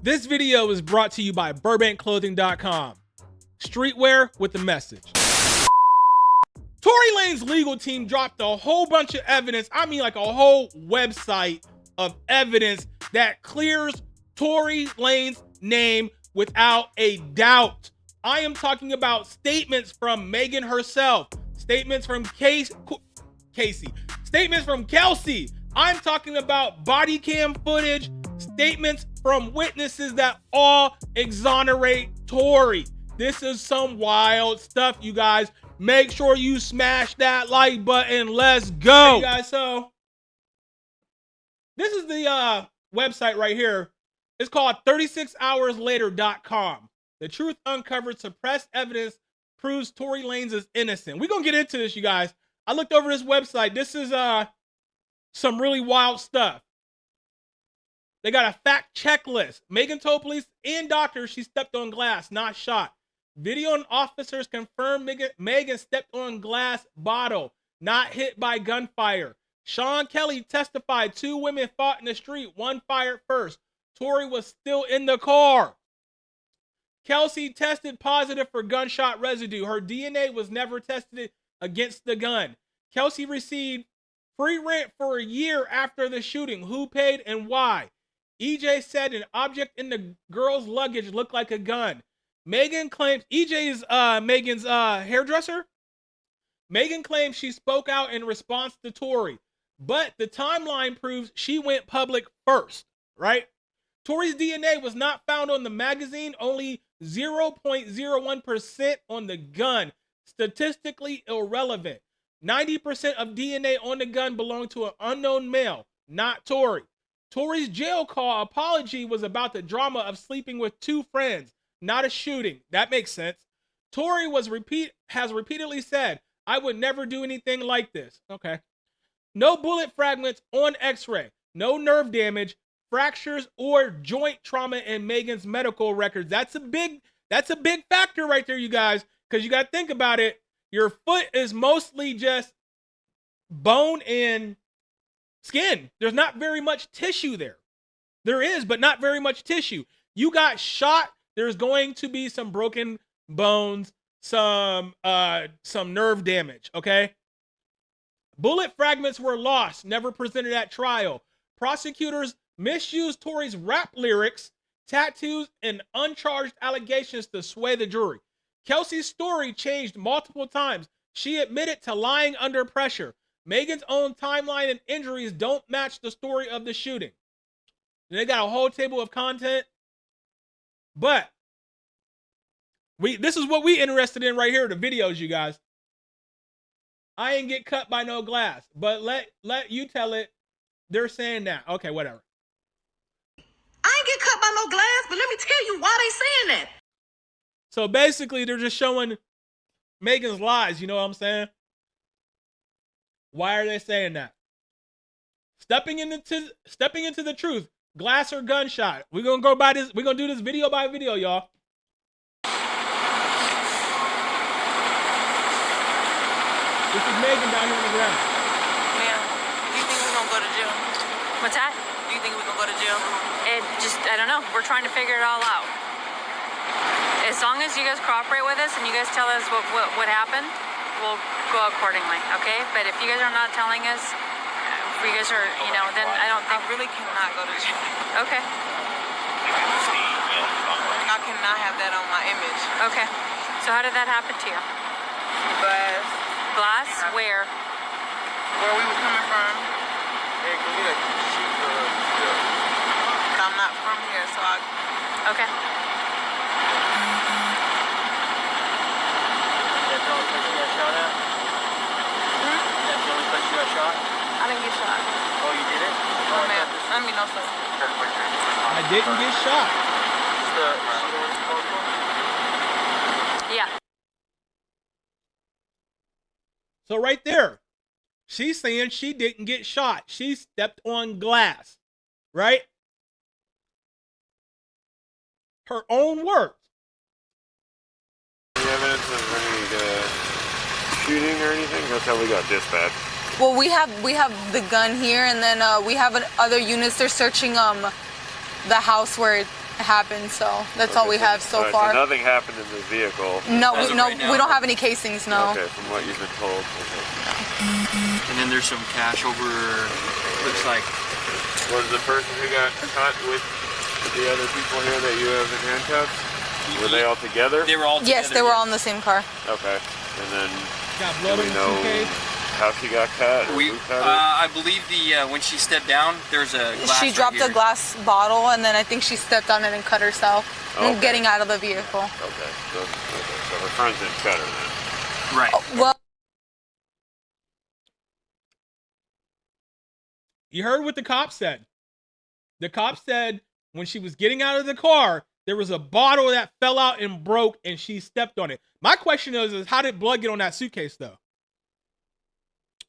This video is brought to you by BurbankClothing.com. Streetwear with a message. Tory Lanez's legal team dropped a whole bunch of evidence. I mean, like a whole website of evidence that clears Tory Lanez's name without a doubt. I am talking about statements from Megan herself, statements from Casey, statements from Kelsey. I'm talking about body cam footage, statements from witnesses that all exonerate Tory. This is some wild stuff, you guys. Make sure you smash that like button. Let's go. Hey guys, so this is the website right here. It's called 36hourslater.com. The truth uncovered, suppressed evidence proves Tory Lanez is innocent. We're going to get into this, you guys. I looked over this website. This is some really wild stuff. They got a fact checklist. Megan told police and doctors she stepped on glass, not shot. Video and officers confirm Megan stepped on glass bottle, not hit by gunfire. Sean Kelly testified 2 women fought in the street. One fired first. Tory was still in the car. Kelsey tested positive for gunshot residue. Her DNA was never tested against the gun. Kelsey received free rent for a year after the shooting. Who paid and why? EJ said an object in the girl's luggage looked like a gun. Megan claims, EJ is Megan's hairdresser. Megan claims she spoke out in response to Tory, but the timeline proves she went public first, right? Tory's DNA was not found on the magazine, only 0.01% on the gun. Statistically irrelevant. 90% of DNA on the gun belonged to an unknown male, not Tory. Tory's jail call apology was about the drama of sleeping with 2 friends, not a shooting. That makes sense. Tory has repeatedly said, I would never do anything like this. Okay. No bullet fragments on x-ray. No nerve damage, fractures, or joint trauma in Megan's medical records. That's a big factor right there, you guys, because you got to think about it. Your foot is mostly just bone and skin. There's not very much tissue there. There is, but not very much tissue. You got shot. There's going to be some broken bones, some nerve damage, okay? Bullet fragments were lost, never presented at trial. Prosecutors misused Tory's rap lyrics, tattoos, and uncharged allegations to sway the jury. Kelsey's story changed multiple times. She admitted to lying under pressure. Megan's own timeline and injuries don't match the story of the shooting. They got a whole table of content. But this is what we interested in right here, the videos, you guys. I ain't get cut by no glass, but let you tell it. They're saying that. Okay, whatever. I ain't get cut by no glass, but let me tell you why they saying that. So basically, they're just showing Megan's lies. You know what I'm saying? Why are they saying that? Stepping into the truth. Glass or gunshot. We're gonna go by this. We're gonna do this video by video, y'all. This is Megan down here on the ground. Ma'am, do you think we're gonna go to jail? What's that? Do you think we're gonna go to jail? I don't know. We're trying to figure it all out. As long as you guys cooperate with us and you guys tell us what happened, we'll go accordingly, okay? But if you guys are not telling us, if you guys are, then I don't think... I really cannot go to jail. Okay. I cannot have that on my image. Okay. So how did that happen to you? Glass. Glass? Where? Where we were coming from. I'm not from here, so I... Okay. That's the only place you got shot at? That's the only place you got shot? I didn't get shot. Oh, you did it? No, ma'am. I mean, no, sir. I didn't get shot. Is the one supposed to? Yeah. So right there, she's saying she didn't get shot. She stepped on glass, right? Her own words. Any evidence of any shooting or anything? That's how we got dispatched. Well, we have the gun here, and then we have other units. They're searching the house where happened, so that's all we have so Alright, far. So nothing happened in the vehicle. No, As of right now. we don't have any casings, no. Okay, from what you've been told. Okay. And then there's some cash over, looks like. Was the person who got caught with the other people here that you have in handcuffs? Were they all together? They were all together. Yes, they were all in the same car. Okay. And then Got blood do on we the know suitcase. how she got cut? Or We, who cut her? I believe when she stepped down, there's a glass She dropped right a glass bottle, and then I think she stepped on it and cut herself, Okay. getting out of the vehicle. Okay. So her friends didn't cut her then. Right. Well, You heard what the cop said. The cop said when she was getting out of the car, there was a bottle that fell out and broke, and she stepped on it. My question is how did blood get on that suitcase, though?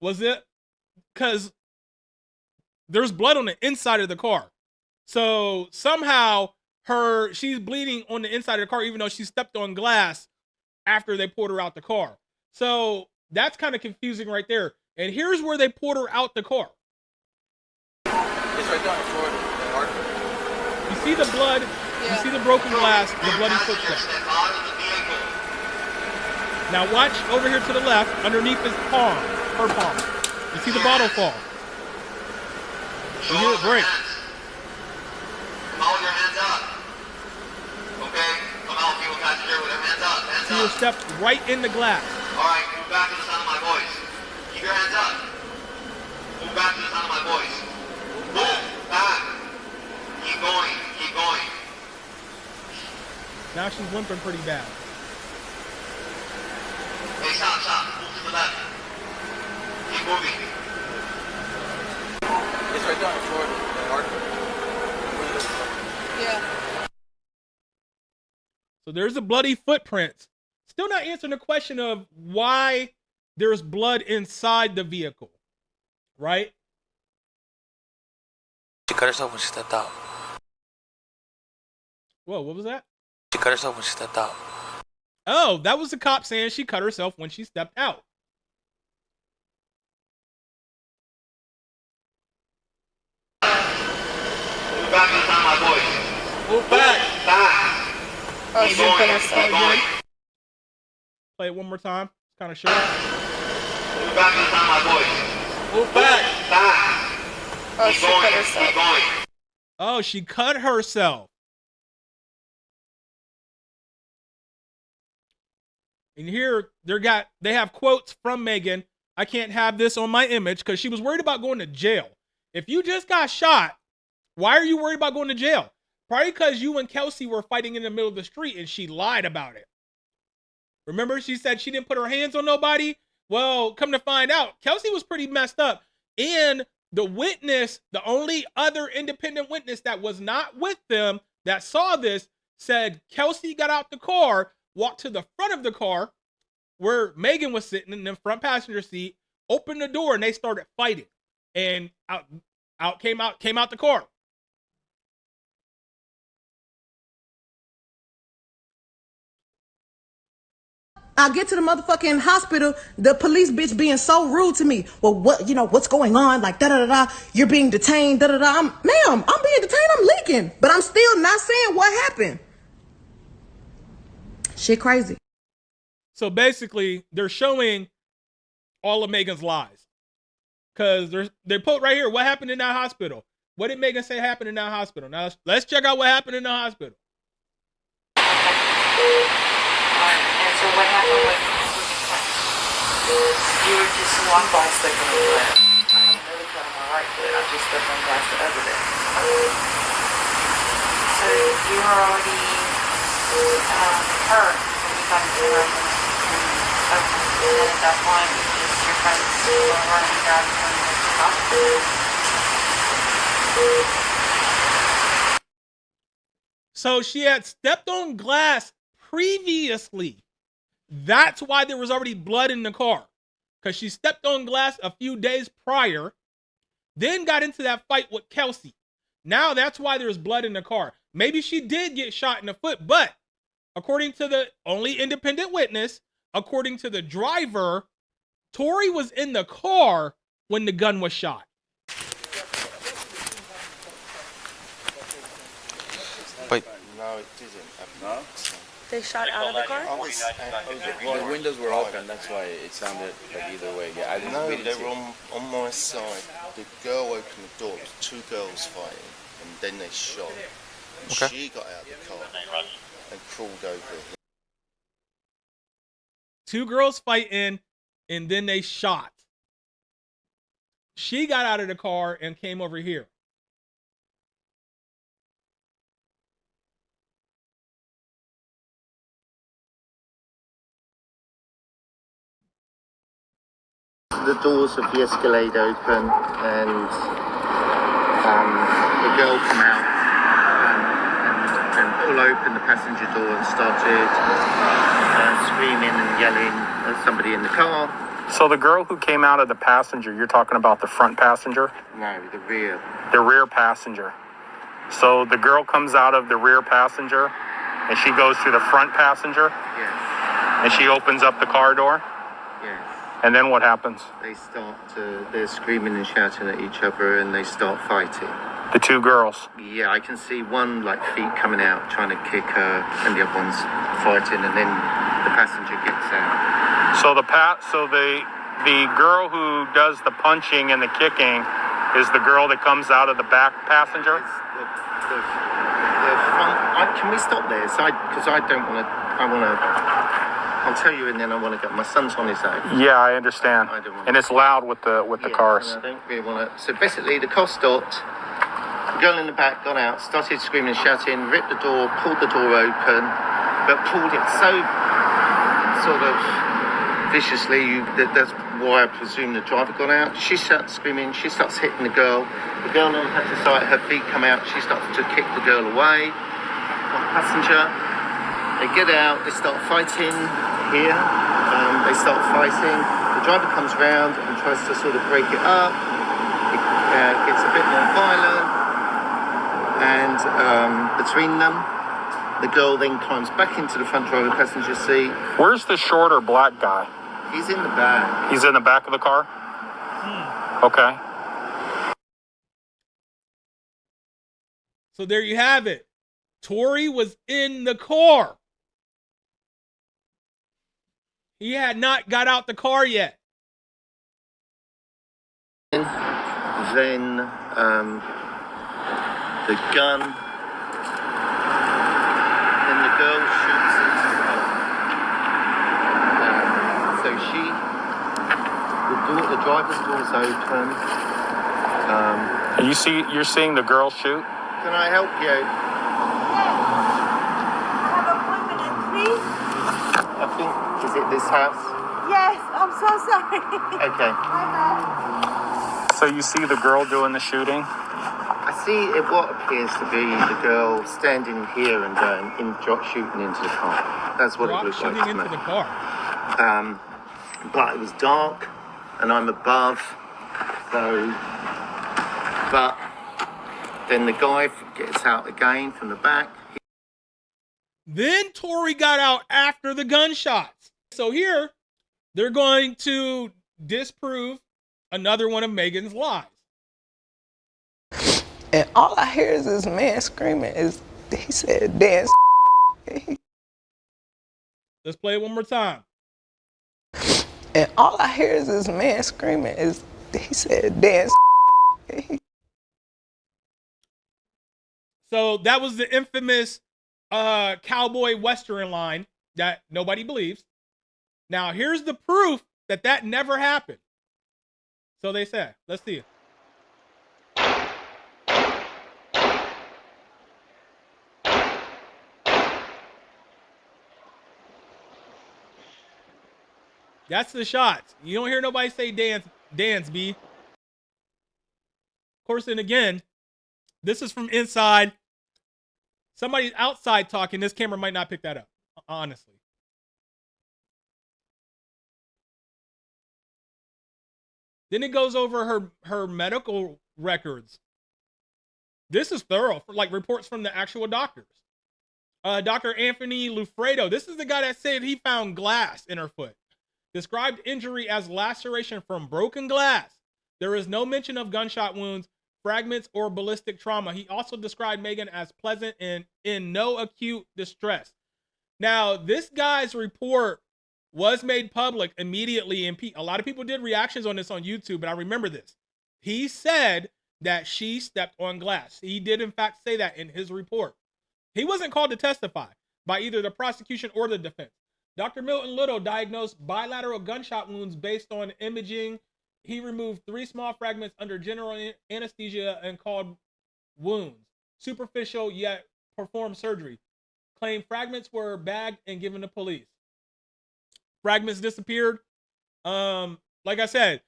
Was it because there's blood on the inside of the car? So somehow she's bleeding on the inside of the car, even though she stepped on glass after they pulled her out the car. So that's kind of confusing right there. And here's where they pulled her out the car. It's right down the floor. You see the blood, you see the broken glass, the bloody footsteps. Now watch over here to the left, underneath his palm, her palm. You see the bottle fall. You hear it break. Come out with your hands up. Okay? Come out, people catch here with their hands up. Hands See her up. step right in the glass. Alright, move back to the sound of my voice. Keep your hands up. Move back to the sound of my voice. Move back. Keep going. Keep going. Now she's limping pretty bad. Hey, stop, stop. Move to the left. Keep moving. It's right down the floor. yeah. So there's a bloody footprint. Still not answering the question of why there's blood inside the vehicle, right? She cut herself when she stepped out. Whoa, what was that? She cut herself when she stepped out. Oh, that was the cop saying she cut herself when she stepped out. Move back to the sound of my voice. Move back. Back. Oh, Keep she going. cut herself. Keep going. Play it one more time. It's kind of short. Move back to the sound of my voice. Move back. Back. Oh, Keep she going. cut herself. Keep going. Oh, she cut herself. And here they have quotes from Megan. I can't have this on my image because she was worried about going to jail. If you just got shot, why are you worried about going to jail? Probably because you and Kelsey were fighting in the middle of the street and she lied about it. Remember, she said she didn't put her hands on nobody? Well, come to find out, Kelsey was pretty messed up. And the witness, the only other independent witness that was not with them that saw this, said Kelsey got out the car, walked to the front of the car where Megan was sitting in the front passenger seat, opened the door, and they started fighting. And out came out the car. I get to the motherfucking hospital, the police bitch being so rude to me. Well, what's going on? Like, da-da-da-da, you're being detained, da-da-da. Ma'am, I'm being detained, I'm leaking. But I'm still not saying what happened. Shit crazy. So basically, they're showing all of Megan's lies. Because they put right here, what happened in that hospital? What did Megan say happened in that hospital? Now, let's check out what happened in the hospital. And so what happened with you were just one ball stepping on the glass. I have another cut on my right foot. I just stepped on glass the other day. So you were already hurt when you got into the room. And then at that point, your friends were running down and running to the hospital. So she had stepped on glass previously. That's why there was already blood in the car. Because she stepped on glass a few days prior, then got into that fight with Kelsey. Now that's why there's blood in the car. Maybe she did get shot in the foot, but according to the only independent witness, according to the driver, Tory was in the car when the gun was shot. Wait. No, it didn't happen. No? They shot out of the car? The windows were open, that's why it sounded like either way. Yeah, I didn't. No, We didn't they see were it. on my side. The girl opened the door. It was two girls fighting, and then they shot. Okay. She got out of the car and crawled over. Two girls fighting, and then they shot. She got out of the car and came over here. The doors of the Escalade open, and the girl come out and pull open the passenger door and started screaming and yelling at somebody in the car. So the girl who came out of the passenger, you're talking about the front passenger? No, the rear. The rear passenger. So the girl comes out of the rear passenger and she goes to the front passenger? Yes. And she opens up the car door? Yes. And then what happens? They're screaming and shouting at each other, and they start fighting. The two girls? Yeah, I can see one like feet coming out trying to kick her, and the other one's fighting, and then the passenger gets out. So the girl who does the punching and the kicking is the girl that comes out of the back passenger? The front. Can we stop there? Because I don't want to. I'll tell you, and then I want to go. My son's on his own. Yeah, I understand. I don't want and it's loud with the cars. And I don't really want to. So basically, the car stopped. The girl in the back got out, started screaming and shouting, ripped the door, pulled the door open, but pulled it so sort of viciously that's why I presume the driver got out. She starts screaming. She starts hitting the girl. The girl on the side, her feet come out. She starts to kick the girl away. The passenger. They get out. They start fighting. Here, they start fighting. The driver comes round and tries to sort of break it up. It gets a bit more violent, and between them, the girl then climbs back into the front driver passenger seat. Where's the shorter black guy? He's in the back. He's in the back of the car? Okay. So there you have it. Tory was in the car. He had not got out the car yet. Then the gun. Then the girl shoots into the car. So the driver's door's open. You're seeing the girl shoot? Can I help you? I think, is it this house? Yes, I'm so sorry. Okay. So you see the girl doing the shooting? I see what appears to be the girl standing here and shooting into the car. That's what it looks like to shooting me. into the car. But it was dark, and I'm above, so. But then the guy gets out again from the back. Then Tory got out after the gunshots. So here, they're going to disprove another one of Megan's lies. And all I hear is this man screaming. He said, dance. Let's play it one more time. And all I hear is this man screaming. He said, dance. So that was the infamous cowboy western line that nobody believes. Now here's the proof that never happened. So they say, let's see it. That's the shots. You don't hear nobody say dance, B. Of course, and again, this is from inside. Somebody's outside talking. This camera might not pick that up, honestly. Then it goes over her medical records. This is thorough, for like reports from the actual doctors. Dr. Anthony Lufredo, this is the guy that said he found glass in her foot. Described injury as laceration from broken glass. There is no mention of gunshot wounds fragments or ballistic trauma. He also described Megan as pleasant and in no acute distress. Now, this guy's report was made public immediately, and a lot of people did reactions on this on YouTube, but I remember this. He said that she stepped on glass. He did, in fact, say that in his report. He wasn't called to testify by either the prosecution or the defense. Dr. Milton Little diagnosed bilateral gunshot wounds based on imaging. He removed 3 small fragments under general anesthesia and called wounds superficial, yet performed surgery. Claimed fragments were bagged and given to police. Fragments disappeared. Like I said,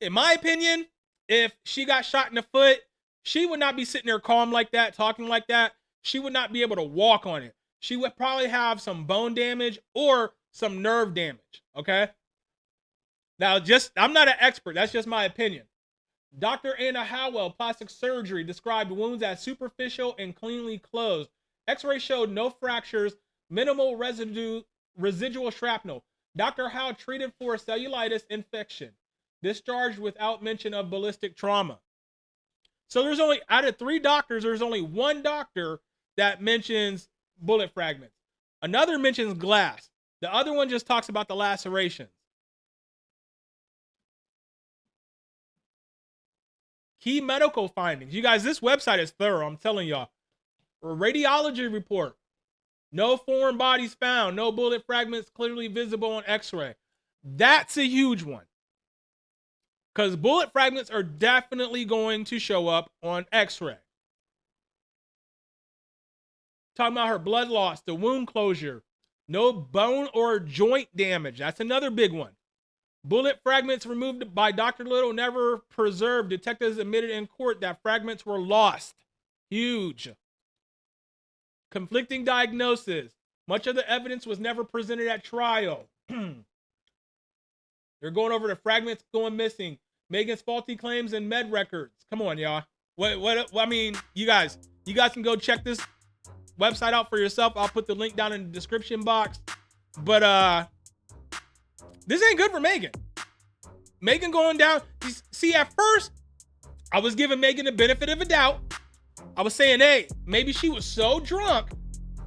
in my opinion, if she got shot in the foot, she would not be sitting there calm like that, talking like that. She would not be able to walk on it. She would probably have some bone damage or some nerve damage, okay? Now, I'm not an expert. That's just my opinion. Dr. Anna Howell, plastic surgery, described wounds as superficial and cleanly closed. X-ray showed no fractures, minimal residual shrapnel. Dr. Howe treated for cellulitis infection, discharged without mention of ballistic trauma. So there's only, out of 3 doctors, there's only 1 doctor that mentions bullet fragments. Another mentions glass. The other one just talks about the lacerations. Key medical findings. You guys, this website is thorough, I'm telling y'all. A radiology report. No foreign bodies found. No bullet fragments clearly visible on X-ray. That's a huge one. Because bullet fragments are definitely going to show up on X-ray. Talking about her blood loss, the wound closure. No bone or joint damage. That's another big one. Bullet fragments removed by Dr. Little never preserved. Detectives admitted in court that fragments were lost. Huge. Conflicting diagnosis. Much of the evidence was never presented at trial. They're going over the fragments going missing. Megan's faulty claims and med records. Come on, y'all. I mean, you guys can go check this website out for yourself. I'll put the link down in the description box. But this ain't good for Megan. Megan going down. See, at first, I was giving Megan the benefit of a doubt. I was saying, hey, maybe she was so drunk,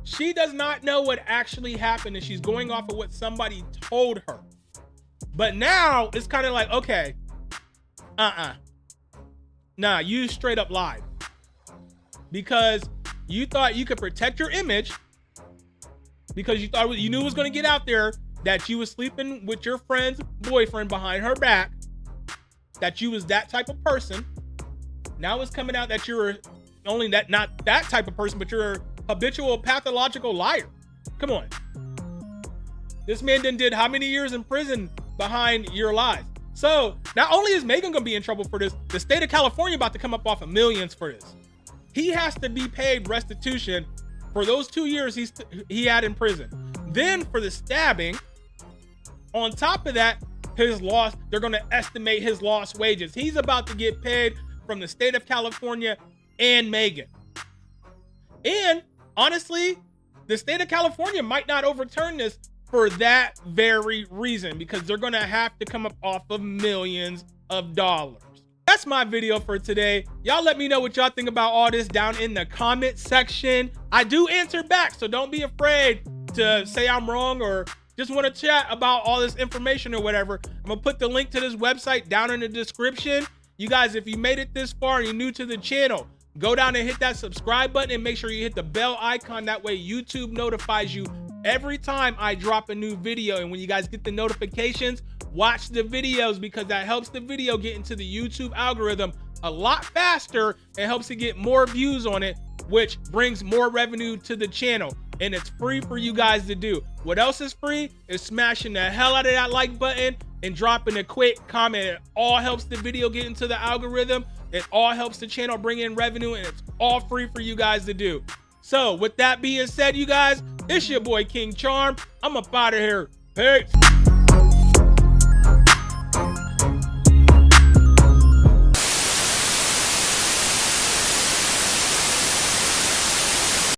she does not know what actually happened, and she's going off of what somebody told her. But now, it's kind of like, okay, nah, you straight up lied. Because you thought you could protect your image, because you knew it was going to get out there that you was sleeping with your friend's boyfriend behind her back, that you was that type of person. Now it's coming out that you're not that type of person, but you're a habitual pathological liar. Come on. This man did how many years in prison behind your lies? So not only is Megan gonna be in trouble for this, the state of California about to come up off of millions for this. He has to be paid restitution for those 2 years he had in prison. Then for the stabbing, on top of that, his loss, they're gonna estimate his lost wages. He's about to get paid from the state of California and Megan. And honestly, the state of California might not overturn this for that very reason, because they're gonna have to come up off of millions of dollars. That's my video for today. Y'all let me know what y'all think about all this down in the comment section. I do answer back, so don't be afraid to say I'm wrong or just want to chat about all this information or whatever. I'm gonna put the link to this website down in the description. You guys, if you made it this far and you're new to the channel, go down and hit that subscribe button and make sure you hit the bell icon. That way YouTube notifies you every time I drop a new video. And when you guys get the notifications, watch the videos, because that helps the video get into the YouTube algorithm a lot faster and helps it get more views on it, which brings more revenue to the channel. And it's free for you guys to do. What else is free is smashing the hell out of that like button and dropping a quick comment. It all helps the video get into the algorithm. It all helps the channel bring in revenue, and it's all free for you guys to do. So with that being said, you guys, it's your boy King Charm. I'm up out of here. Peace.